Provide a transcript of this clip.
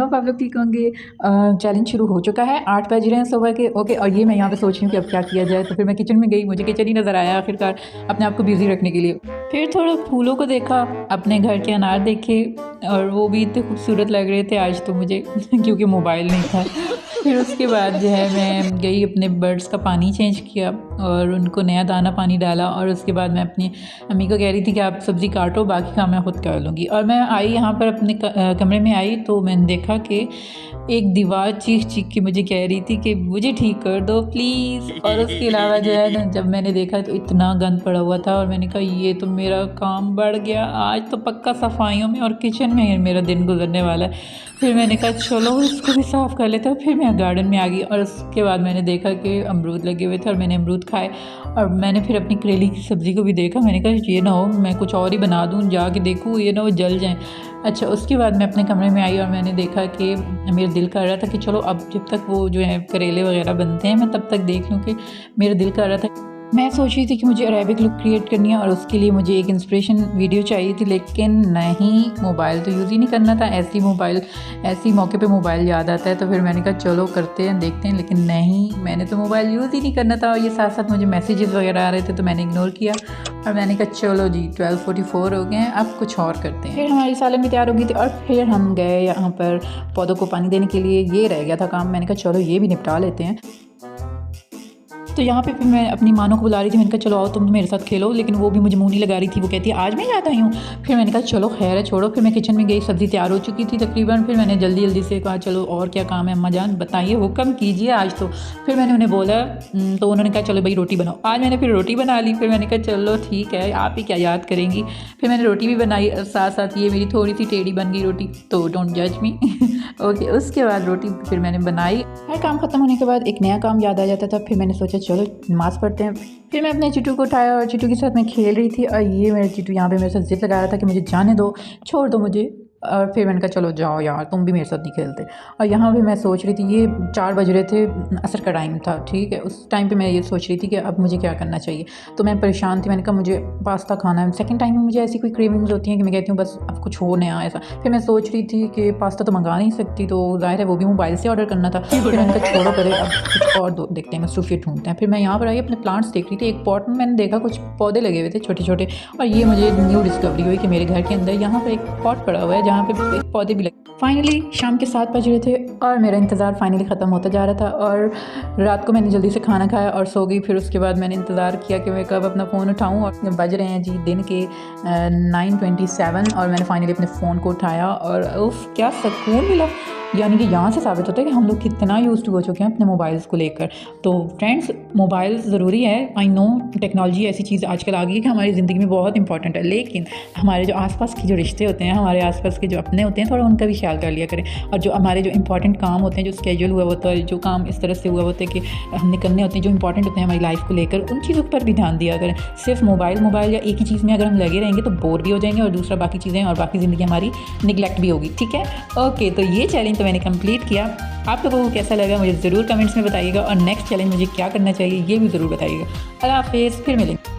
Hope आप लोग ठीक होंगे। चैलेंज शुरू हो चुका है, 8 बज रहे हैं सुबह के। ओके, और ये मैं यहाँ पे सोच रही हूँ कि अब क्या किया जाए। तो फिर मैं किचन में गई, मुझे किचन ही नज़र आया आखिरकार अपने आप को बिज़ी रखने के लिए। फिर थोड़ा फूलों को देखा, अपने घर के अनार देखे और वो भी इतने खूबसूरत लग रहे थे आज तो मुझे क्योंकि मोबाइल नहीं था। फिर उसके बाद जो है मैं गई, अपने बर्ड्स का पानी चेंज किया और उनको नया दाना पानी डाला। और उसके बाद मैं अपनी अम्मी को कह रही थी कि आप सब्ज़ी काटो, बाकी काम मैं खुद कर लूँगी। और मैं आई यहाँ पर अपने कमरे में आई तो मैंने देखा कि एक दीवार चीख चीख के मुझे कह रही थी कि मुझे ठीक कर दो प्लीज़। और उसके अलावा जो है ना, जब मैंने देखा तो इतना गंद पड़ा हुआ था और मैंने कहा ये तो मेरा काम बढ़ गया, आज तो पक्का सफाइयों में और किचन में मेरा दिन गुजरने वाला है। फिर मैंने कहा चलो इसको भी साफ़ कर लेते हैं। फिर मैं गार्डन में आ गई और उसके बाद मैंने देखा कि अमरूद लगे हुए थे और मैंने अमरूद खाए। और मैंने फिर अपनी करेले की सब्ज़ी को भी देखा, मैंने कहा ये ना हो मैं कुछ और ही बना दूँ, जाके देखूँ ये ना वो जल जाएँ। अच्छा, उसके बाद मैं अपने कमरे में आई और मैंने देखा कि मेरा दिल कर रहा था कि चलो अब जब तक वो जो है करेले वगैरह बनते हैं मैं तब तक देख लूँ। कि मेरा दिल कर रहा था, मैं सोच रही थी कि मुझे अरेबिक लुक क्रिएट करनी है और उसके लिए मुझे एक इंस्पिरेशन वीडियो चाहिए थी, लेकिन नहीं, मोबाइल तो यूज़ ही नहीं करना था। ऐसी मौके पे मोबाइल याद आता है तो फिर मैंने कहा चलो करते हैं, देखते हैं। लेकिन नहीं, मैंने तो मोबाइल यूज़ ही नहीं करना था और ये साथ साथ मुझे मैसेजेस वगैरह आ रहे थे तो मैंने इग्नोर किया। और मैंने कहा चलो जी 12:44 हो गए हैं, अब कुछ और करते हैं। फिर हमारी सालन भी तैयार हो गई थी और फिर हम गए यहाँ पर पौधों को पानी देने के लिए। ये रह गया था काम, मैंने कहा चलो ये भी निपटा लेते हैं। तो यहाँ पे फिर मैं अपनी मानो को बुला रही थी, मैंने कहा चलो आओ तुम मेरे साथ खेलो, लेकिन वो भी मुझे मुँह नहीं लगा रही थी। वो कहती है आज मैं याद आई हूँ। फिर मैंने कहा चलो खैर है छोड़ो। फिर मैं किचन में गई, सब्ज़ी तैयार हो चुकी थी तकरीबन। फिर मैंने जल्दी जल्दी से कहा चलो और क्या काम है अम्मा जान बताइए, हुक्म कीजिए आज तो। फिर मैंने उन्हें बोला तो उन्होंने कहा चलो भाई रोटी बनाओ। आज मैंने फिर रोटी बना ली। फिर मैंने कहा चलो ठीक है, आप ही क्या याद करेंगी। फिर मैंने रोटी भी बनाई और साथ साथ ये मेरी थोड़ी सी टेढ़ी बन गई रोटी, तो डोंट जज मी। ओके, उसके बाद रोटी फिर मैंने बनाई। हर काम ख़त्म होने के बाद एक नया काम याद आ जाता था। फिर मैंने सोचा चलो नमाज़ पढ़ते हैं। फिर मैं अपने चिट्टू को उठाया और चिट्टू के साथ मैं खेल रही थी और ये मेरा चिट्टू यहाँ पे मेरे साथ ज़िद लगा रहा था कि मुझे जाने दो, छोड़ दो मुझे। और फिर मैंने कहा चलो जाओ यार, तुम भी मेरे साथ नहीं खेलते। और यहाँ पे मैं सोच रही थी, ये 4 बज रहे थे, असर का टाइम था, ठीक है। उस टाइम पे मैं ये सोच रही थी कि अब मुझे क्या करना चाहिए। तो मैं परेशान थी, मैंने कहा मुझे पास्ता खाना है। सेकंड टाइम में मुझे ऐसी कोई क्रेविंग्स होती हैं कि मैं कहती हूँ बस अब कुछ हो नया ऐसा। फिर मैं सोच रही थी कि पास्ता तो मंगा नहीं सकती, तो जाहिर है वो भी मोबाइल से ऑर्डर करना था। फिर मैंने कहा छोड़ो करे, अब कुछ और देखते हैं, मसरूफियत ढूंढते हैं। फिर मैं यहाँ पर आई, अपने प्लांट्स देख रही थी। एक पॉट में मैंने देखा कुछ पौधे लगे हुए थे छोटे छोटे, और ये मुझे न्यू डिस्कवरी हुई कि मेरे घर के अंदर यहाँ पर एक पॉट पड़ा हुआ है जहाँ पर एक पौधे भी लगे। फाइनली शाम के 7 बज रहे थे और मेरा इंतज़ार फाइनली ख़त्म होता जा रहा था। और रात को मैंने जल्दी से खाना खाया और सो गई। फिर उसके बाद मैंने इंतज़ार किया कि मैं कब अपना फ़ोन उठाऊं, और बज रहे हैं जी दिन के 9:27 और मैंने फाइनली अपने फ़ोन को उठाया और उफ क्या सुकून मिला। यानी कि यहाँ से साबित होता है कि हम लोग कितना यूज़ टू हो चुके हैं अपने मोबाइल्स को लेकर। तो फ्रेंड्स, मोबाइल ज़रूरी है, आई नो टेक्नोलॉजी ऐसी चीज़ आजकल आ गई है कि हमारी ज़िंदगी में बहुत इंपॉर्टेंट है, लेकिन हमारे जो आसपास के जो रिश्ते होते हैं, हमारे आसपास के जो अपने होते हैं, थोड़ा उनका भी ख्याल कर लिया करें। और जो हमारे जो इंपॉर्टेंट काम होते हैं, जो स्केड्यूल हुआ होता है, जो काम इस तरह से हुआ होता है कि हमने करने होते हैं, जो इंपॉर्टेंट होते हैं हमारी लाइफ को लेकर, उन चीज़ों पर भी ध्यान दिया करें। सिर्फ मोबाइल या एक ही चीज़ में अगर हम लगे रहेंगे तो बोर भी हो जाएंगे और दूसरा बाकी चीज़ें और बाकी ज़िंदगी हमारी निगलेक्ट भी होगी, ठीक है। ओके, तो ये चैलेंज तो मैंने कंप्लीट किया। आप लोगों को कैसा लगा मुझे ज़रूर कमेंट्स में बताइएगा और नेक्स्ट चैलेंज मुझे क्या करना चाहिए ये भी ज़रूर बताइएगा। अल्लाह हाफ़िज़, फिर मिलेंगे।